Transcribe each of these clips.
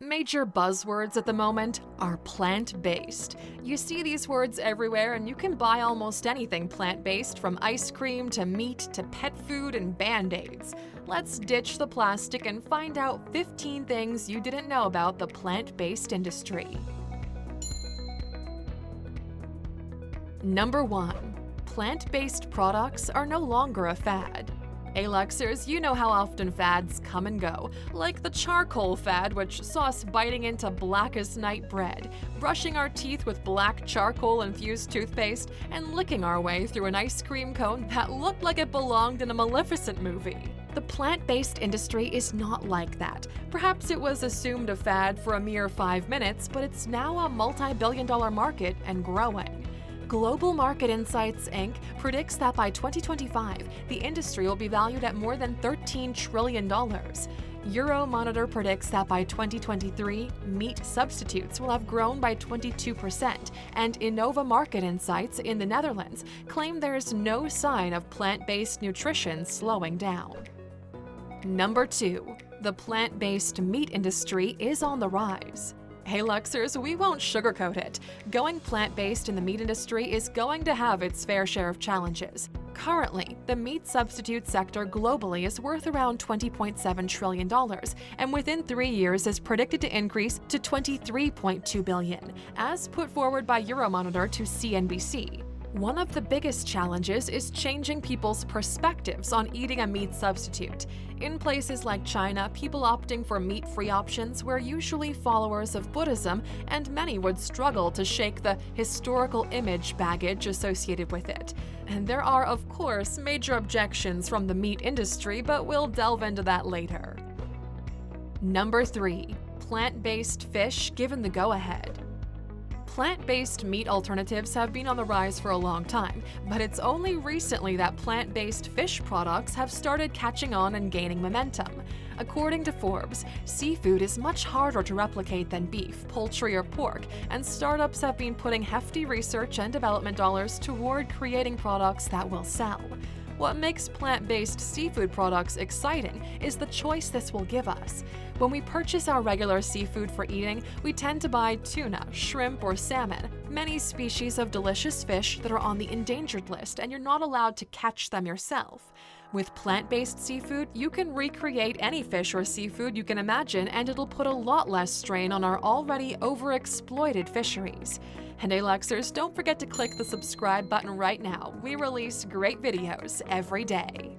Major buzzwords at the moment are plant-based. You see these words everywhere and you can buy almost anything plant-based, from ice cream to meat to pet food and Band-Aids. Let's ditch the plastic and find out 15 things you didn't know about the plant-based industry. Number 1. Plant-based products are no longer a fad. Aluxers, you know how often fads come and go, like the charcoal fad, which saw us biting into blackest night bread, brushing our teeth with black charcoal-infused toothpaste, and licking our way through an ice cream cone that looked like it belonged in a Maleficent movie. The plant-based industry is not like that. Perhaps it was assumed a fad for a mere 5 minutes, but it's now a multi-billion-dollar market and growing. Global Market Insights, Inc. predicts that by 2025, the industry will be valued at more than $13 trillion. Euromonitor predicts that by 2023, meat substitutes will have grown by 22%, and Innova Market Insights in the Netherlands claim there's no sign of plant-based nutrition slowing down. Number 2. The plant-based meat industry is on the rise. Hey Luxers, we won't sugarcoat it. Going plant-based in the meat industry is going to have its fair share of challenges. Currently, the meat substitute sector globally is worth around $20.7 trillion, and within 3 years is predicted to increase to $23.2 billion, as put forward by Euromonitor to CNBC. One of the biggest challenges is changing people's perspectives on eating a meat substitute. In places like China, people opting for meat-free options were usually followers of Buddhism, and many would struggle to shake the historical image baggage associated with it. And there are, of course, major objections from the meat industry, but we'll delve into that later. Number 3. Plant-based fish given the go-ahead. Plant-based meat alternatives have been on the rise for a long time, but it's only recently that plant-based fish products have started catching on and gaining momentum. According to Forbes, seafood is much harder to replicate than beef, poultry, or pork, and startups have been putting hefty research and development dollars toward creating products that will sell. What makes plant-based seafood products exciting is the choice this will give us. When we purchase our regular seafood for eating, we tend to buy tuna, shrimp, or salmon, many species of delicious fish that are on the endangered list, and you're not allowed to catch them yourself. With plant-based seafood, you can recreate any fish or seafood you can imagine, and it'll put a lot less strain on our already overexploited fisheries. And Aluxers, don't forget to click the subscribe button right now. We release great videos every day.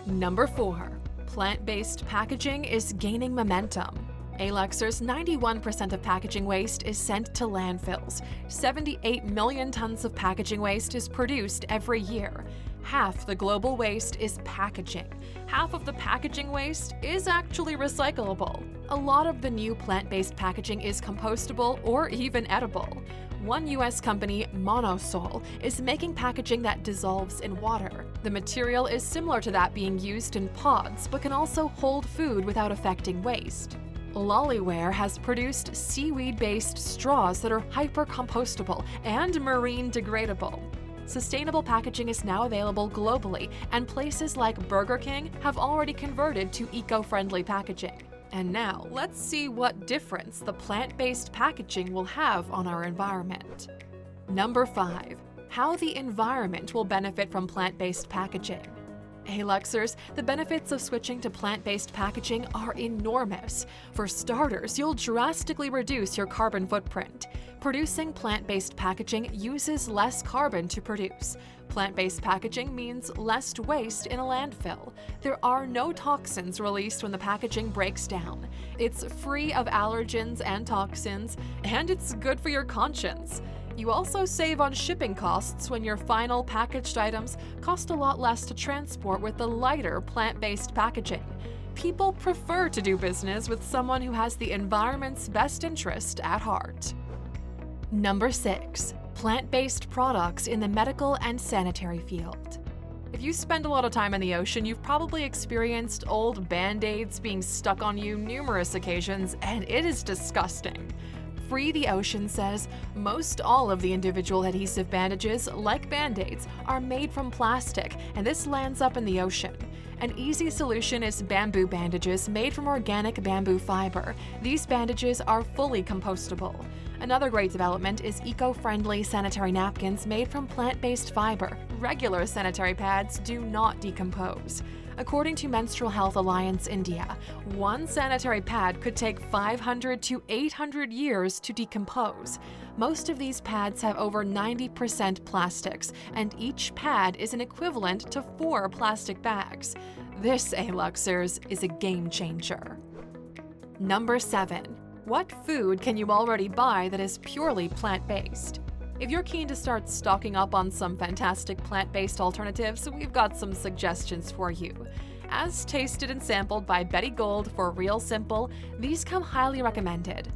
Number 4. Plant-based packaging is gaining momentum. Aluxers, 91% of packaging waste is sent to landfills. 78 million tons of packaging waste is produced every year. Half the global waste is packaging. Half of the packaging waste is actually recyclable. A lot of the new plant-based packaging is compostable or even edible. One US company, Monosol, is making packaging that dissolves in water. The material is similar to that being used in pods, but can also hold food without affecting waste. Lollyware has produced seaweed-based straws that are hyper-compostable and marine degradable. Sustainable packaging is now available globally, and places like Burger King have already converted to eco-friendly packaging. And now, let's see what difference the plant-based packaging will have on our environment. Number 5. How the environment will benefit from plant-based packaging. Hey Luxers, the benefits of switching to plant-based packaging are enormous. For starters, you'll drastically reduce your carbon footprint. Producing plant-based packaging uses less carbon to produce. Plant-based packaging means less waste in a landfill. There are no toxins released when the packaging breaks down. It's free of allergens and toxins, and it's good for your conscience. You also save on shipping costs when your final packaged items cost a lot less to transport with the lighter plant-based packaging. People prefer to do business with someone who has the environment's best interest at heart. Number 6. Plant-based products in the medical and sanitary field. If you spend a lot of time in the ocean, you've probably experienced old Band-Aids being stuck on you numerous occasions, and it is disgusting. Free the Ocean says most all of the individual adhesive bandages, like Band-Aids, are made from plastic, and this lands up in the ocean. An easy solution is bamboo bandages made from organic bamboo fiber. These bandages are fully compostable. Another great development is eco-friendly sanitary napkins made from plant-based fiber. Regular sanitary pads do not decompose. According to Menstrual Health Alliance India, one sanitary pad could take 500 to 800 years to decompose. Most of these pads have over 90% plastics, and each pad is an equivalent to 4 plastic bags. This, Aluxers, is a game changer. Number 7. What food can you already buy that is purely plant-based? If you're keen to start stocking up on some fantastic plant-based alternatives, we've got some suggestions for you. As tasted and sampled by Betty Gold for Real Simple, these come highly recommended.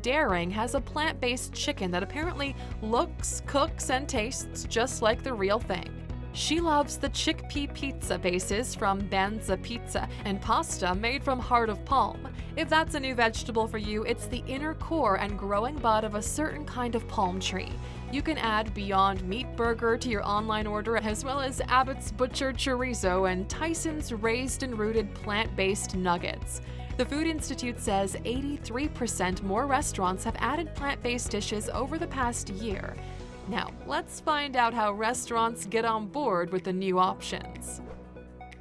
Daring has a plant-based chicken that apparently looks, cooks, and tastes just like the real thing. She loves the chickpea pizza bases from Banza Pizza and pasta made from heart of palm. If that's a new vegetable for you, it's the inner core and growing bud of a certain kind of palm tree. You can add Beyond Meat Burger to your online order, as well as Abbott's Butchered Chorizo and Tyson's Raised and Rooted Plant-Based Nuggets. The Food Institute says 83% more restaurants have added plant-based dishes over the past year. Now, let's find out how restaurants get on board with the new options.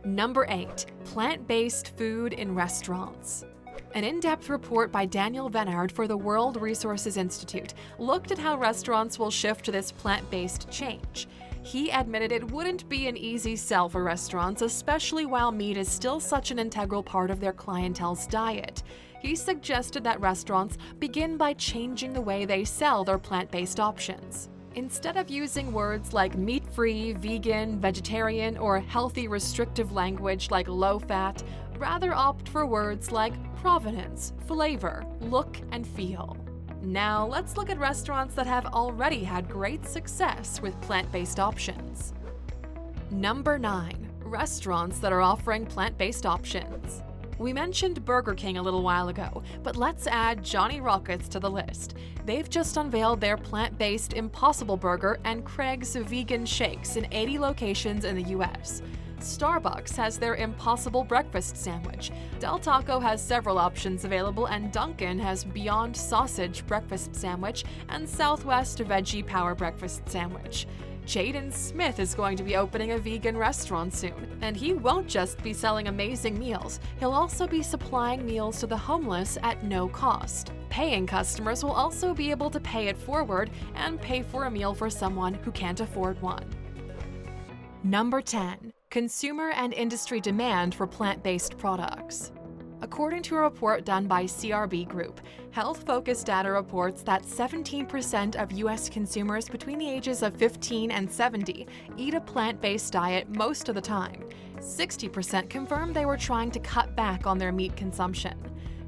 Number 8. Plant-based food in restaurants. An in-depth report by Daniel Venard for the World Resources Institute looked at how restaurants will shift to this plant-based change. He admitted it wouldn't be an easy sell for restaurants, especially while meat is still such an integral part of their clientele's diet. He suggested that restaurants begin by changing the way they sell their plant-based options. Instead of using words like meat-free, vegan, vegetarian, or healthy restrictive language like low-fat, rather opt for words like provenance, flavor, look, and feel. Now, let's look at restaurants that have already had great success with plant-based options. Number 9. Restaurants that are offering plant-based options. We mentioned Burger King a little while ago, but let's add Johnny Rockets to the list. They've just unveiled their plant-based Impossible Burger and Craig's Vegan Shakes in 80 locations in the US. Starbucks has their Impossible Breakfast Sandwich. Del Taco has several options available, and Dunkin' has Beyond Sausage Breakfast Sandwich and Southwest Veggie Power Breakfast Sandwich. Jaden Smith is going to be opening a vegan restaurant soon, and he won't just be selling amazing meals, he'll also be supplying meals to the homeless at no cost. Paying customers will also be able to pay it forward and pay for a meal for someone who can't afford one. Number 10. Consumer and industry demand for plant-based products. According to a report done by CRB Group, Health Focus data reports that 17% of U.S. consumers between the ages of 15 and 70 eat a plant-based diet most of the time. 60% confirmed they were trying to cut back on their meat consumption.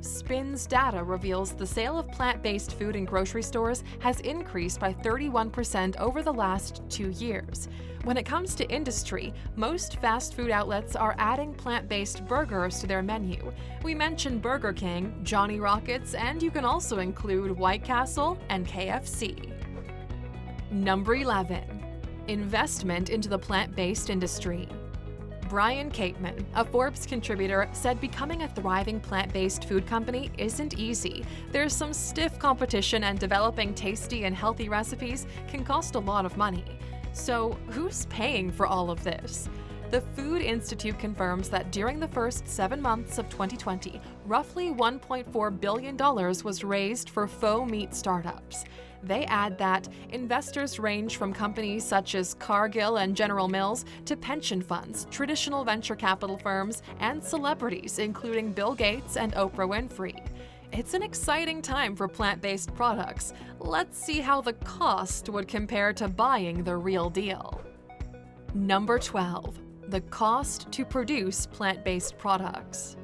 SPIN's data reveals the sale of plant-based food in grocery stores has increased by 31% over the last 2 years. When it comes to industry, most fast food outlets are adding plant-based burgers to their menu. We mentioned Burger King, Johnny Rockets, and you can also include White Castle and KFC. Number 11. Investment into the plant-based industry. Brian Capeman, a Forbes contributor, said becoming a thriving plant-based food company isn't easy. There's some stiff competition, and developing tasty and healthy recipes can cost a lot of money. So, who's paying for all of this? The Food Institute confirms that during the first 7 months of 2020, roughly $1.4 billion was raised for faux meat startups. They add that investors range from companies such as Cargill and General Mills to pension funds, traditional venture capital firms, and celebrities including Bill Gates and Oprah Winfrey. It's an exciting time for plant-based products. Let's see how the cost would compare to buying the real deal. Number 12. The cost to produce plant-based products.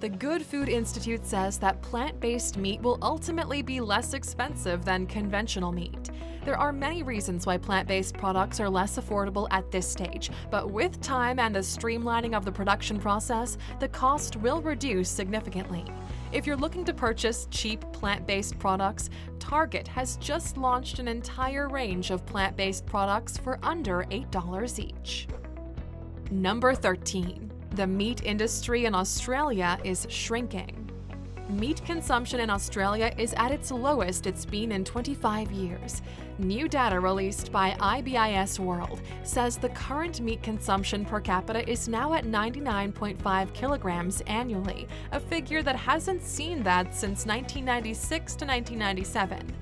The Good Food Institute says that plant-based meat will ultimately be less expensive than conventional meat. There are many reasons why plant-based products are less affordable at this stage, but with time and the streamlining of the production process, the cost will reduce significantly. If you're looking to purchase cheap plant-based products, Target has just launched an entire range of plant-based products for under $8 each. Number 13. The meat industry in Australia is shrinking. Meat consumption in Australia is at its lowest it's been in 25 years. New data released by IBIS World says the current meat consumption per capita is now at 99.5 kilograms annually, a figure that hasn't seen that since 1996 to 1997.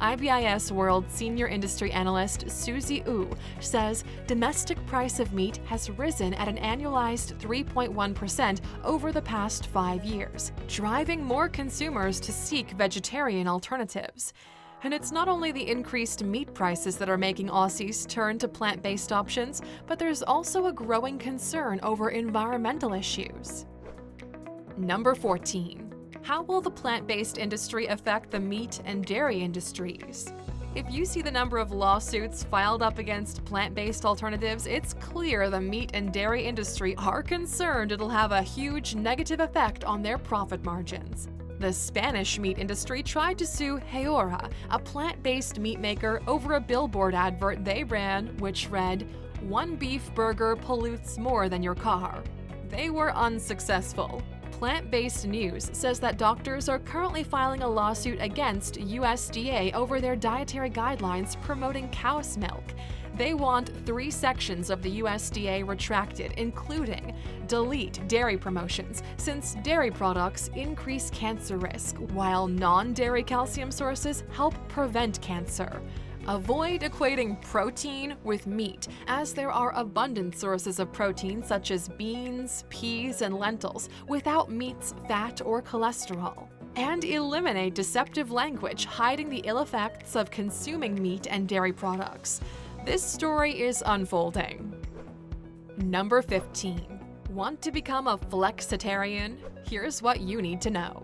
IBIS World senior industry analyst Susie Wu says domestic price of meat has risen at an annualized 3.1% over the past 5 years, driving more consumers to seek vegetarian alternatives. And it's not only the increased meat prices that are making Aussies turn to plant-based options, but there's also a growing concern over environmental issues. Number 14. How will the plant-based industry affect the meat and dairy industries? If you see the number of lawsuits filed up against plant-based alternatives, it's clear the meat and dairy industry are concerned it'll have a huge negative effect on their profit margins. The Spanish meat industry tried to sue Heora, a plant-based meat maker, over a billboard advert they ran which read, "One beef burger pollutes more than your car." They were unsuccessful. Plant-Based News says that doctors are currently filing a lawsuit against USDA over their dietary guidelines promoting cow's milk. They want 3 sections of the USDA retracted, including delete dairy promotions, since dairy products increase cancer risk, while non-dairy calcium sources help prevent cancer. Avoid equating protein with meat, as there are abundant sources of protein such as beans, peas, and lentils without meat's fat or cholesterol. And eliminate deceptive language hiding the ill effects of consuming meat and dairy products. This story is unfolding. Number 15. Want to become a Flexitarian? Here's what you need to know.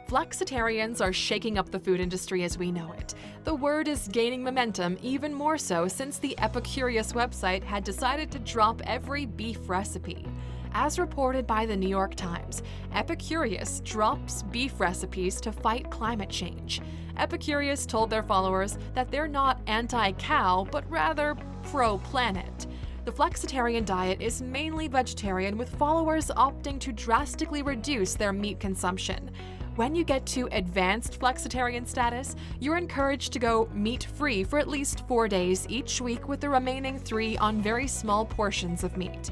Flexitarians are shaking up the food industry as we know it. The word is gaining momentum even more so since the Epicurious website had decided to drop every beef recipe. As reported by the New York Times, Epicurious drops beef recipes to fight climate change. Epicurious told their followers that they're not anti-cow, but rather pro-planet. The Flexitarian diet is mainly vegetarian, with followers opting to drastically reduce their meat consumption. When you get to advanced Flexitarian status, you're encouraged to go meat-free for at least 4 days each week, with the remaining 3 on very small portions of meat.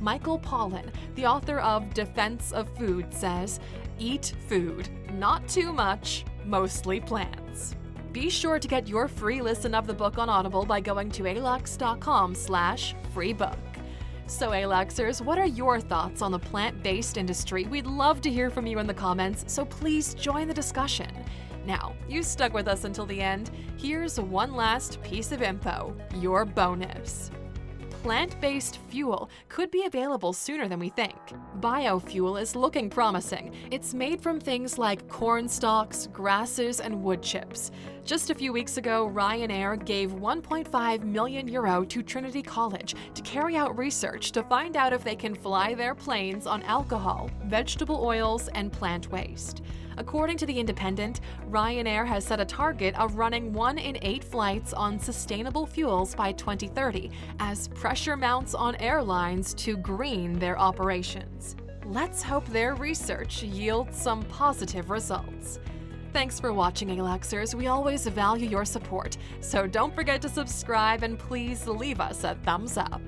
Michael Pollan, the author of Defense of Food, says, "Eat food, not too much, mostly plants." Be sure to get your free listen of the book on Audible by going to Alux.com/freebook. So Aluxers, what are your thoughts on the plant-based industry? We'd love to hear from you in the comments, so please join the discussion. Now, you stuck with us until the end. Here's one last piece of info, your bonus. Plant-based fuel could be available sooner than we think. Biofuel is looking promising. It's made from things like corn stalks, grasses, and wood chips. Just a few weeks ago, Ryanair gave €1.5 million to Trinity College to carry out research to find out if they can fly their planes on alcohol, vegetable oils, and plant waste. According to The Independent, Ryanair has set a target of running 1 in 8 flights on sustainable fuels by 2030, as pressure mounts on airlines to green their operations. Let's hope their research yields some positive results. Thanks for watching, Aluxers. We always value your support, so don't forget to subscribe and please leave us a thumbs up.